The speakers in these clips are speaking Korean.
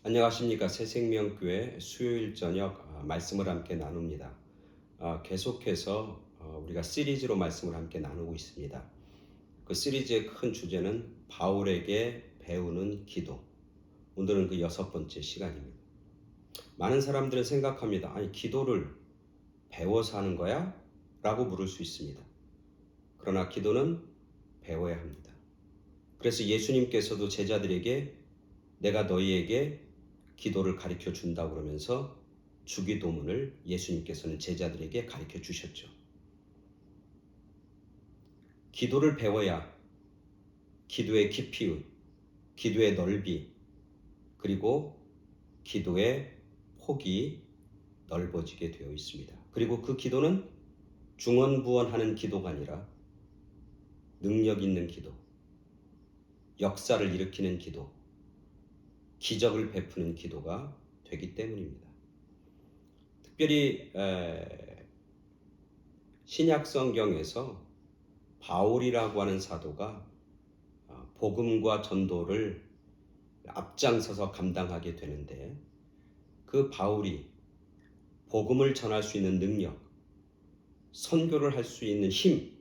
안녕하십니까. 새생명교회 수요일 저녁 말씀을 함께 나눕니다. 계속해서 우리가 시리즈로 말씀을 함께 나누고 있습니다. 그 시리즈의 큰 주제는 바울에게 배우는 기도. 오늘은 그 6번째 시간입니다. 많은 사람들은 생각합니다. 아니, 기도를 배워서 하는 거야? 라고 물을 수 있습니다. 그러나 기도는 배워야 합니다. 그래서 예수님께서도 제자들에게 내가 너희에게 기도를 가르쳐 준다고 그러면서 주기도문을 예수님께서는 제자들에게 가르쳐 주셨죠. 기도를 배워야 기도의 깊이, 기도의 넓이, 그리고 기도의 폭이 넓어지게 되어 있습니다. 그리고 그 기도는 중언부언하는 기도가 아니라 능력 있는 기도, 역사를 일으키는 기도, 기적을 베푸는 기도가 되기 때문입니다. 특별히 신약 성경에서 바울이라고 하는 사도가 복음과 전도를 앞장서서 감당하게 되는데, 그 바울이 복음을 전할 수 있는 능력, 선교를 할 수 있는 힘,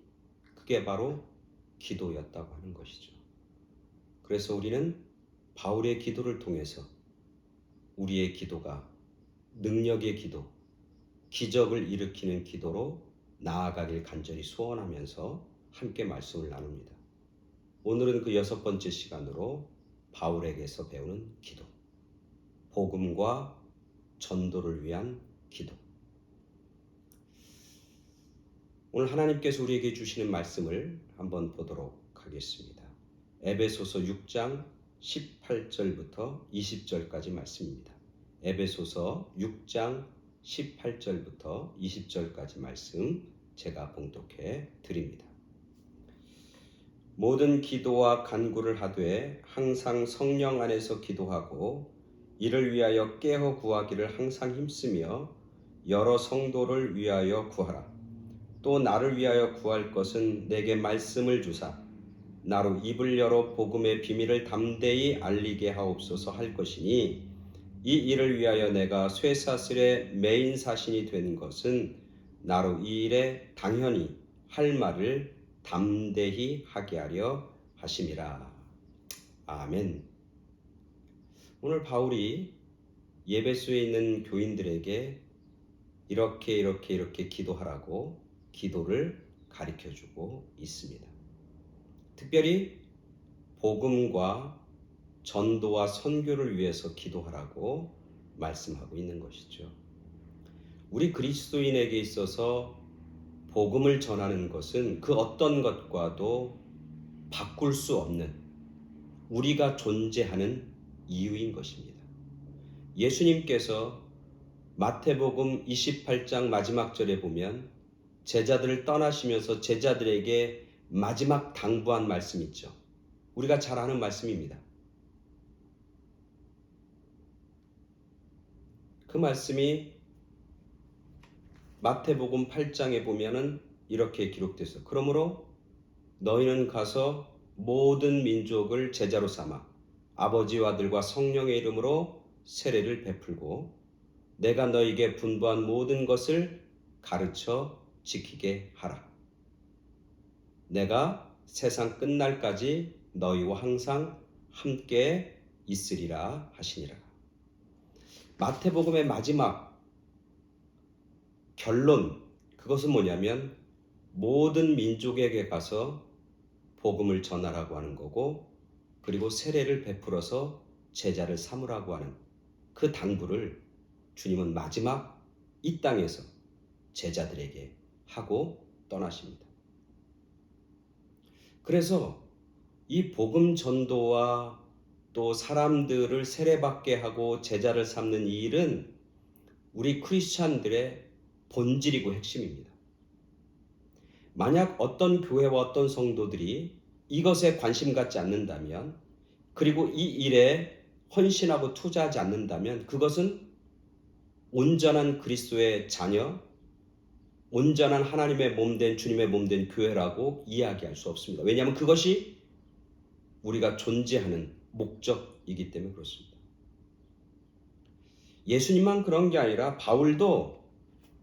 그게 바로 기도였다고 하는 것이죠. 그래서 우리는 바울의 기도를 통해서 우리의 기도가 능력의 기도, 기적을 일으키는 기도로 나아가길 간절히 소원하면서 함께 말씀을 나눕니다. 오늘은 그 6번째 시간으로 바울에게서 배우는 기도, 복음과 전도를 위한 기도. 오늘 하나님께서 우리에게 주시는 말씀을 한번 보도록 하겠습니다. 에베소서 6장 18절부터 20절까지 말씀입니다. 에베소서 6장 18절부터 20절까지 말씀 제가 봉독해 드립니다. 모든 기도와 간구를 하되 항상 성령 안에서 기도하고 이를 위하여 깨어 구하기를 항상 힘쓰며 여러 성도를 위하여 구하라. 또 나를 위하여 구할 것은 내게 말씀을 주사 나로 입을 열어 복음의 비밀을 담대히 알리게 하옵소서 할 것이니, 이 일을 위하여 내가 쇠사슬의 메인 사신이 된 것은 나로 이 일에 당연히 할 말을 담대히 하게 하려 하심이라. 아멘. 오늘 바울이 예배소에 있는 교인들에게 이렇게 기도하라고 기도를 가르쳐주고 있습니다. 특별히 복음과 전도와 선교를 위해서 기도하라고 말씀하고 있는 것이죠. 우리 그리스도인에게 있어서 복음을 전하는 것은 그 어떤 것과도 바꿀 수 없는 우리가 존재하는 이유인 것입니다. 예수님께서 마태복음 28장 마지막 절에 보면 제자들을 떠나시면서 제자들에게 마지막 당부한 말씀 있죠. 우리가 잘 아는 말씀입니다. 그 말씀이 마태복음 8장에 보면은 이렇게 기록돼서, 그러므로 너희는 가서 모든 민족을 제자로 삼아 아버지와 아들과 성령의 이름으로 세례를 베풀고 내가 너희에게 분부한 모든 것을 가르쳐 지키게 하라. 내가 세상 끝날까지 너희와 항상 함께 있으리라 하시니라. 마태복음의 마지막 결론, 그것은 뭐냐면 모든 민족에게 가서 복음을 전하라고 하는 거고, 그리고 세례를 베풀어서 제자를 삼으라고 하는 그 당부를 주님은 마지막 이 땅에서 제자들에게 하고 떠나십니다. 그래서 이 복음 전도와 또 사람들을 세례받게 하고 제자를 삼는 이 일은 우리 크리스찬들의 본질이고 핵심입니다. 만약 어떤 교회와 어떤 성도들이 이것에 관심 갖지 않는다면, 그리고 이 일에 헌신하고 투자하지 않는다면, 그것은 온전한 그리스도의 자녀, 온전한 하나님의 몸된 주님의 몸된 교회라고 이야기할 수 없습니다. 왜냐하면 그것이 우리가 존재하는 목적이기 때문에 그렇습니다. 예수님만 그런 게 아니라 바울도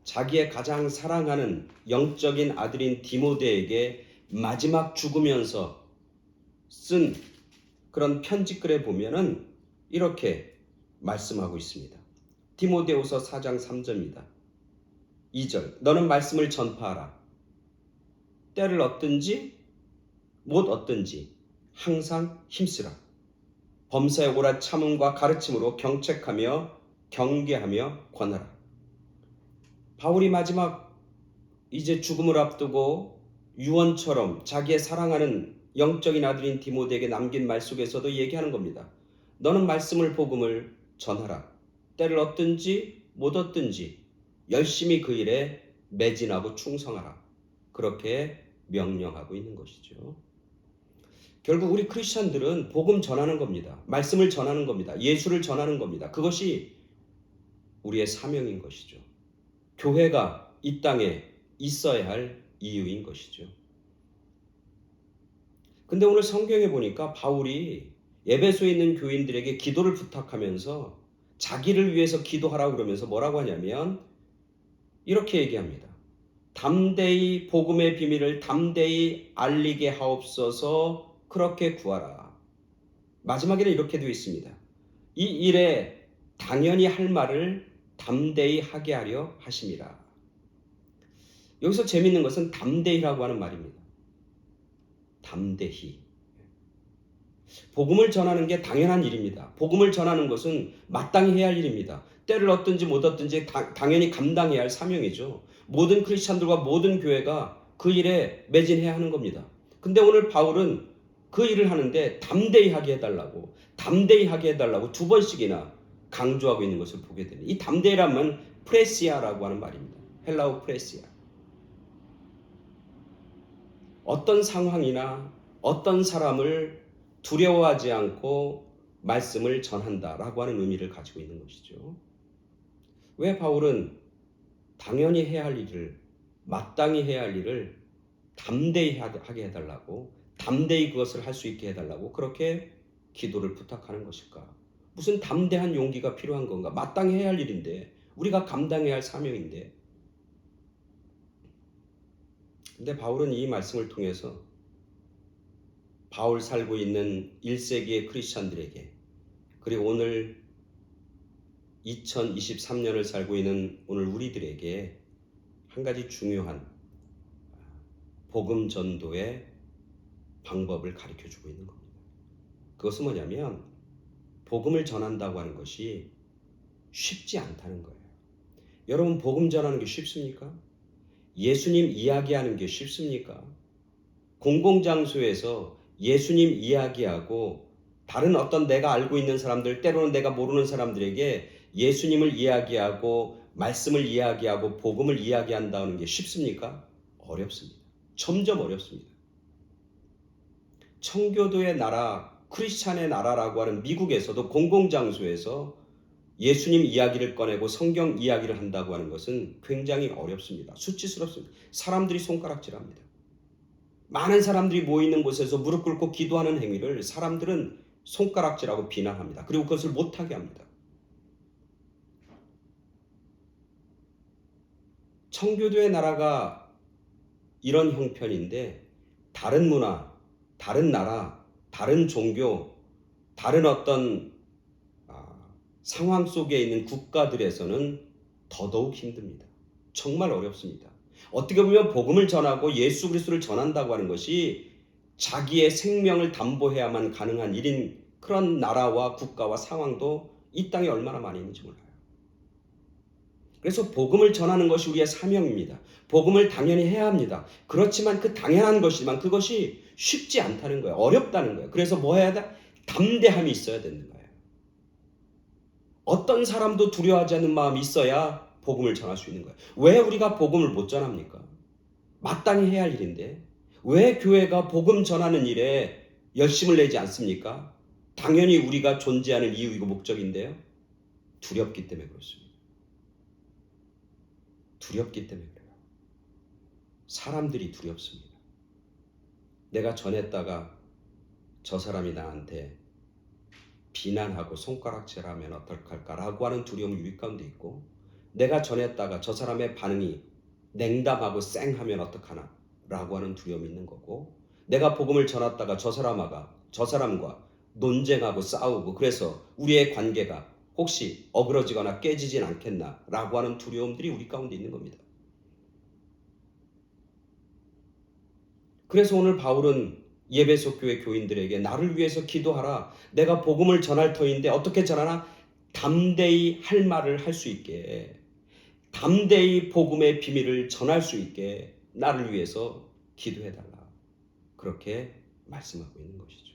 자기의 가장 사랑하는 영적인 아들인 디모데에게 마지막 죽으면서 쓴 그런 편지글에 보면은 이렇게 말씀하고 있습니다. 디모데후서 4장 3절입니다. 2절 너는 말씀을 전파하라. 때를 얻든지 못 얻든지 항상 힘쓰라. 범사에 오라 참음과 가르침으로 경책하며 경계하며 권하라. 바울이 마지막 이제 죽음을 앞두고 유언처럼 자기의 사랑하는 영적인 아들인 디모데에게 남긴 말 속에서도 얘기하는 겁니다. 너는 말씀을 복음을 전하라. 때를 얻든지 못 얻든지 열심히 그 일에 매진하고 충성하라. 그렇게 명령하고 있는 것이죠. 결국 우리 크리스천들은 복음 전하는 겁니다. 말씀을 전하는 겁니다. 예수를 전하는 겁니다. 그것이 우리의 사명인 것이죠. 교회가 이 땅에 있어야 할 이유인 것이죠. 근데 오늘 성경에 보니까 바울이 에베소에 있는 교인들에게 기도를 부탁하면서 자기를 위해서 기도하라고 그러면서 뭐라고 하냐면 이렇게 얘기합니다. 담대히 복음의 비밀을 담대히 알리게 하옵소서. 그렇게 구하라. 마지막에는 이렇게 되어 있습니다. 이 일에 당연히 할 말을 담대히 하게 하려 하심이라. 여기서 재밌는 것은 담대히라고 하는 말입니다. 담대히. 복음을 전하는 게 당연한 일입니다. 복음을 전하는 것은 마땅히 해야 할 일입니다. 때를 얻든지 못 얻든지 당연히 감당해야 할 사명이죠. 모든 크리스찬들과 모든 교회가 그 일에 매진해야 하는 겁니다. 근데 오늘 바울은 그 일을 하는데 담대히 하게 해달라고 두 번씩이나 강조하고 있는 것을 보게 되는, 이 담대히라면 프레시아라고 하는 말입니다. 헬라어 프레시아. 어떤 상황이나 어떤 사람을 두려워하지 않고 말씀을 전한다라고 하는 의미를 가지고 있는 것이죠. 왜 바울은 당연히 해야 할 일을, 마땅히 해야 할 일을 담대히 하게 해달라고, 담대히 그것을 할 수 있게 해달라고 그렇게 기도를 부탁하는 것일까? 무슨 담대한 용기가 필요한 건가? 마땅히 해야 할 일인데, 우리가 감당해야 할 사명인데. 근데 바울은 이 말씀을 통해서 바울 살고 있는 1세기의 크리스찬들에게, 그리고 오늘 2023년을 살고 있는 오늘 우리들에게 한 가지 중요한 복음 전도의 방법을 가르쳐 주고 있는 겁니다. 그것은 뭐냐면 복음을 전한다고 하는 것이 쉽지 않다는 거예요. 여러분, 복음 전하는 게 쉽습니까? 예수님 이야기하는 게 쉽습니까? 공공장소에서 예수님 이야기하고 다른 어떤 내가 알고 있는 사람들, 때로는 내가 모르는 사람들에게 예수님을 이야기하고 말씀을 이야기하고 복음을 이야기한다는 게 쉽습니까? 어렵습니다. 점점 어렵습니다. 청교도의 나라, 크리스찬의 나라라고 하는 미국에서도 공공장소에서 예수님 이야기를 꺼내고 성경 이야기를 한다고 하는 것은 굉장히 어렵습니다. 수치스럽습니다. 사람들이 손가락질합니다. 많은 사람들이 모이는 곳에서 무릎 꿇고 기도하는 행위를 사람들은 손가락질하고 비난합니다. 그리고 그것을 못하게 합니다. 청교도의 나라가 이런 형편인데 다른 문화, 다른 나라, 다른 종교, 다른 어떤 상황 속에 있는 국가들에서는 더더욱 힘듭니다. 정말 어렵습니다. 어떻게 보면 복음을 전하고 예수 그리스도를 전한다고 하는 것이 자기의 생명을 담보해야만 가능한 일인 그런 나라와 국가와 상황도 이 땅에 얼마나 많이 있는지 몰라요. 그래서 복음을 전하는 것이 우리의 사명입니다. 복음을 당연히 해야 합니다. 그렇지만 그 당연한 것이지만 그것이 쉽지 않다는 거예요. 어렵다는 거예요. 그래서 뭐 해야 돼? 담대함이 있어야 되는 거예요. 어떤 사람도 두려워하지 않는 마음이 있어야 복음을 전할 수 있는 거예요. 왜 우리가 복음을 못 전합니까? 마땅히 해야 할 일인데. 왜 교회가 복음 전하는 일에 열심을 내지 않습니까? 당연히 우리가 존재하는 이유이고 목적인데요. 두렵기 때문에 그렇습니다. 두렵기 때문에 그래요. 사람들이 두렵습니다. 내가 전했다가 저 사람이 나한테 비난하고 손가락질하면 어떡할까라고 하는 두려움이 우리 가운데 있고, 내가 전했다가 저 사람의 반응이 냉담하고 쌩하면 어떡하나 라고 하는 두려움이 있는 거고, 내가 복음을 전했다가 저 사람과 논쟁하고 싸우고 그래서 우리의 관계가 혹시 어그러지거나 깨지진 않겠나 라고 하는 두려움들이 우리 가운데 있는 겁니다. 그래서 오늘 바울은 예배소 교회 교인들에게 나를 위해서 기도하라. 내가 복음을 전할 터인데 어떻게 전하나? 담대히 할 말을 할 수 있게, 담대히 복음의 비밀을 전할 수 있게 나를 위해서 기도해달라. 그렇게 말씀하고 있는 것이죠.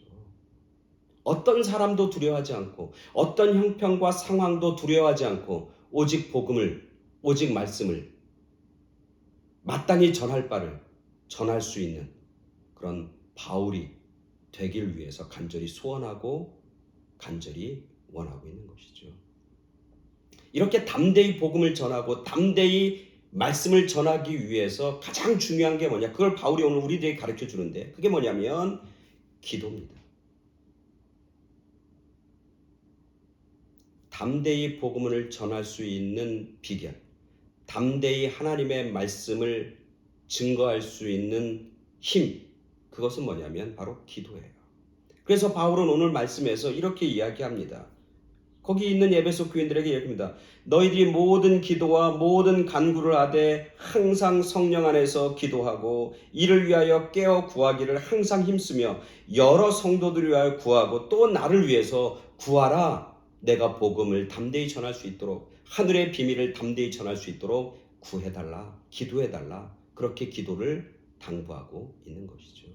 어떤 사람도 두려워하지 않고 어떤 형편과 상황도 두려워하지 않고 오직 복음을, 오직 말씀을 마땅히 전할 바를 전할 수 있는 그런 바울이 되길 위해서 간절히 소원하고 간절히 원하고 있는 것이죠. 이렇게 담대히 복음을 전하고 담대히 말씀을 전하기 위해서 가장 중요한 게 뭐냐? 그걸 바울이 오늘 우리들에게 가르쳐 주는데, 그게 뭐냐면 기도입니다. 담대히 복음을 전할 수 있는 비결, 담대히 하나님의 말씀을 증거할 수 있는 힘, 그것은 뭐냐면 바로 기도예요. 그래서 바울은 오늘 말씀에서 이렇게 이야기합니다. 거기 있는 에베소 교인들에게 이야기합니다. 너희들이 모든 기도와 모든 간구를 하되 항상 성령 안에서 기도하고 이를 위하여 깨어 구하기를 항상 힘쓰며 여러 성도들을 위하여 구하고 또 나를 위해서 구하라. 내가 복음을 담대히 전할 수 있도록, 하늘의 비밀을 담대히 전할 수 있도록 구해달라, 기도해달라. 그렇게 기도를 당부하고 있는 것이죠.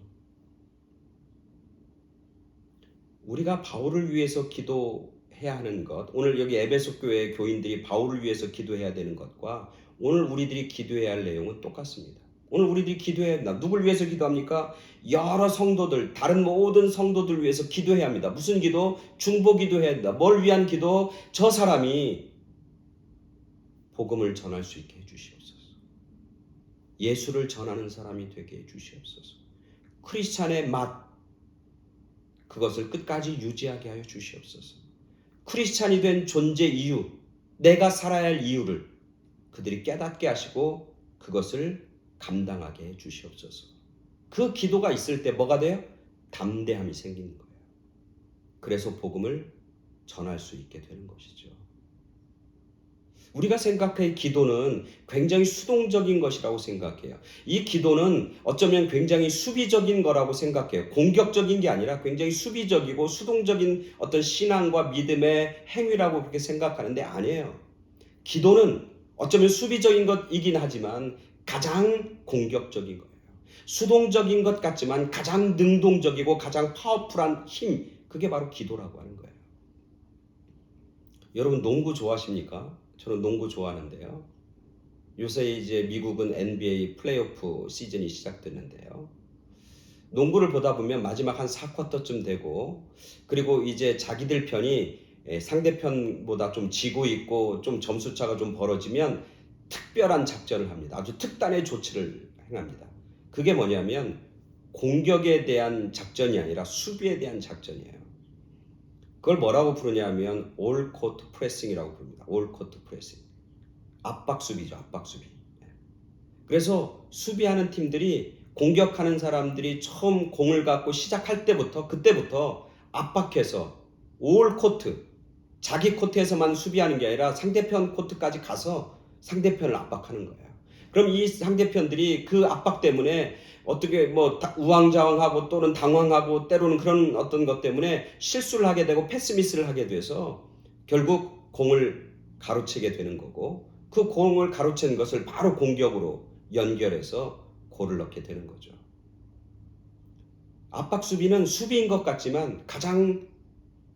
우리가 바울을 위해서 기도해야 하는 것, 오늘 여기 에베소 교회 교인들이 바울을 위해서 기도해야 되는 것과 오늘 우리들이 기도해야 할 내용은 똑같습니다. 오늘 우리들이 기도해야 한다. 누굴 위해서 기도합니까? 여러 성도들, 다른 모든 성도들 위해서 기도해야 합니다. 무슨 기도? 중보 기도해야 한다. 뭘 위한 기도? 저 사람이 복음을 전할 수 있게 해주시옵소서. 예수를 전하는 사람이 되게 해주시옵소서. 크리스찬의 맛, 그것을 끝까지 유지하게 하여 주시옵소서. 크리스찬이 된 존재 이유, 내가 살아야 할 이유를 그들이 깨닫게 하시고 그것을 감당하게 해 주시옵소서. 그 기도가 있을 때 뭐가 돼요? 담대함이 생기는 거예요. 그래서 복음을 전할 수 있게 되는 것이죠. 우리가 생각해 기도는 굉장히 수동적인 것이라고 생각해요. 이 기도는 어쩌면 굉장히 수비적인 거라고 생각해요. 공격적인 게 아니라 굉장히 수비적이고 수동적인 어떤 신앙과 믿음의 행위라고 그렇게 생각하는데 아니에요. 기도는 어쩌면 수비적인 것이긴 하지만 가장 공격적인 거예요. 수동적인 것 같지만 가장 능동적이고 가장 파워풀한 힘, 그게 바로 기도라고 하는 거예요. 여러분 농구 좋아하십니까? 저는 농구 좋아하는데요. 요새 이제 미국은 NBA 플레이오프 시즌이 시작됐는데요. 농구를 보다 보면 마지막 한 4쿼터쯤 되고, 그리고 이제 자기들 편이 상대편보다 좀 지고 있고 좀 점수차가 좀 벌어지면 특별한 작전을 합니다. 아주 특단의 조치를 행합니다. 그게 뭐냐면 공격에 대한 작전이 아니라 수비에 대한 작전이에요. 그걸 뭐라고 부르냐면 올 코트 프레싱이라고 부릅니다. 올 코트 프레싱. 압박 수비죠. 압박 수비. 그래서 수비하는 팀들이, 공격하는 사람들이 처음 공을 갖고 시작할 때부터, 그때부터 압박해서 올 코트, 자기 코트에서만 수비하는 게 아니라 상대편 코트까지 가서 상대편을 압박하는 거예요. 그럼 이 상대편들이 그 압박 때문에 어떻게 뭐 우왕좌왕하고 또는 당황하고 때로는 그런 어떤 것 때문에 실수를 하게 되고 패스미스를 하게 돼서 결국 공을 가로채게 되는 거고, 그 공을 가로챈 것을 바로 공격으로 연결해서 골을 넣게 되는 거죠. 압박 수비는 수비인 것 같지만 가장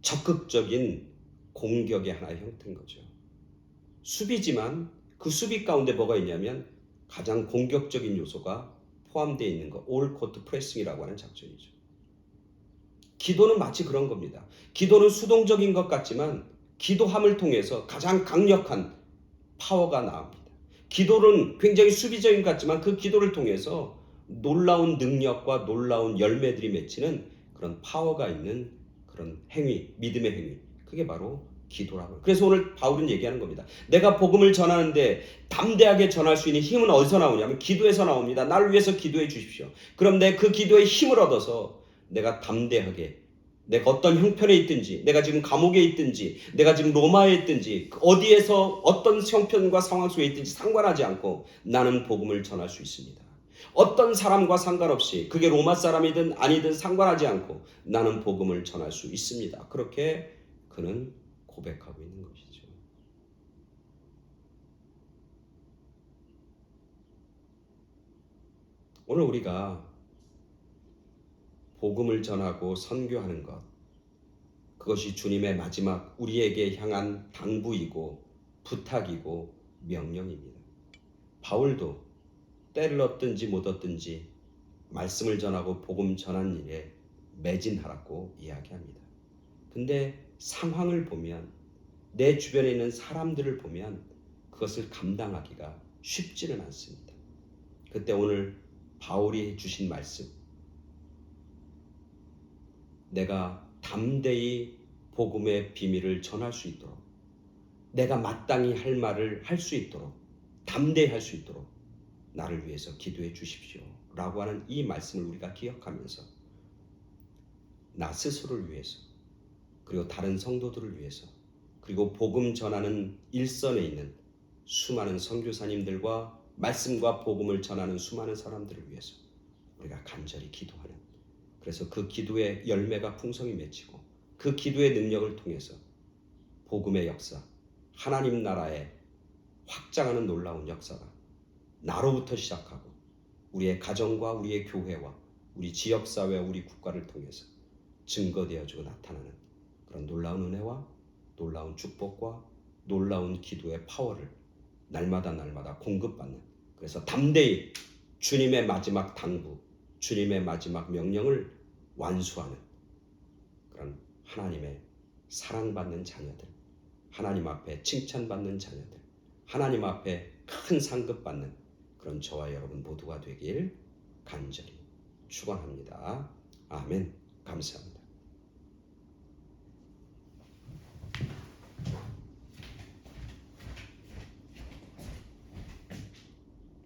적극적인 공격의 하나의 형태인 거죠. 수비지만 그 수비 가운데 뭐가 있냐면 가장 공격적인 요소가 포함되어 있는 거, 올 코트 프레싱이라고 하는 작전이죠. 기도는 마치 그런 겁니다. 기도는 수동적인 것 같지만 기도함을 통해서 가장 강력한 파워가 나옵니다. 기도는 굉장히 수비적인 것 같지만 그 기도를 통해서 놀라운 능력과 놀라운 열매들이 맺히는 그런 파워가 있는 그런 행위, 믿음의 행위, 그게 바로 기도라고. 그래서 오늘 바울은 얘기하는 겁니다. 내가 복음을 전하는데 담대하게 전할 수 있는 힘은 어디서 나오냐면 기도에서 나옵니다. 나를 위해서 기도해 주십시오. 그럼 내 그 기도에 힘을 얻어서 내가 담대하게, 내가 어떤 형편에 있든지, 내가 지금 감옥에 있든지, 내가 지금 로마에 있든지, 어디에서 어떤 형편과 상황 속에 있든지 상관하지 않고 나는 복음을 전할 수 있습니다. 어떤 사람과 상관없이, 그게 로마 사람이든 아니든 상관하지 않고 나는 복음을 전할 수 있습니다. 그렇게 그는 고백하고 있는 것이죠. 오늘 우리가 복음을 전하고 선교하는 것, 그것이 주님의 마지막 우리에게 향한 당부이고 부탁이고 명령입니다. 바울도 때를 얻든지 못 얻든지 말씀을 전하고 복음 전하는 일에 매진하라고 이야기합니다. 근데 상황을 보면, 내 주변에 있는 사람들을 보면 그것을 감당하기가 쉽지는 않습니다. 그때 오늘 바울이 주신 말씀, 내가 담대히 복음의 비밀을 전할 수 있도록, 내가 마땅히 할 말을 할 수 있도록, 담대히 할 수 있도록 나를 위해서 기도해 주십시오 라고 하는 이 말씀을 우리가 기억하면서 나 스스로를 위해서, 그리고 다른 성도들을 위해서, 그리고 복음 전하는 일선에 있는 수많은 선교사님들과 말씀과 복음을 전하는 수많은 사람들을 위해서 우리가 간절히 기도하는, 그래서 그 기도의 열매가 풍성히 맺히고 그 기도의 능력을 통해서 복음의 역사, 하나님 나라의 확장하는 놀라운 역사가 나로부터 시작하고 우리의 가정과 우리의 교회와 우리 지역사회와 우리 국가를 통해서 증거되어지고 나타나는 그런 놀라운 은혜와 놀라운 축복과 놀라운 기도의 파워를 날마다 공급받는, 그래서 담대히 주님의 마지막 당부, 주님의 마지막 명령을 완수하는 그런 하나님의 사랑받는 자녀들, 하나님 앞에 칭찬받는 자녀들, 하나님 앞에 큰 상급받는 그런 저와 여러분 모두가 되길 간절히 축원합니다. 아멘. 감사합니다.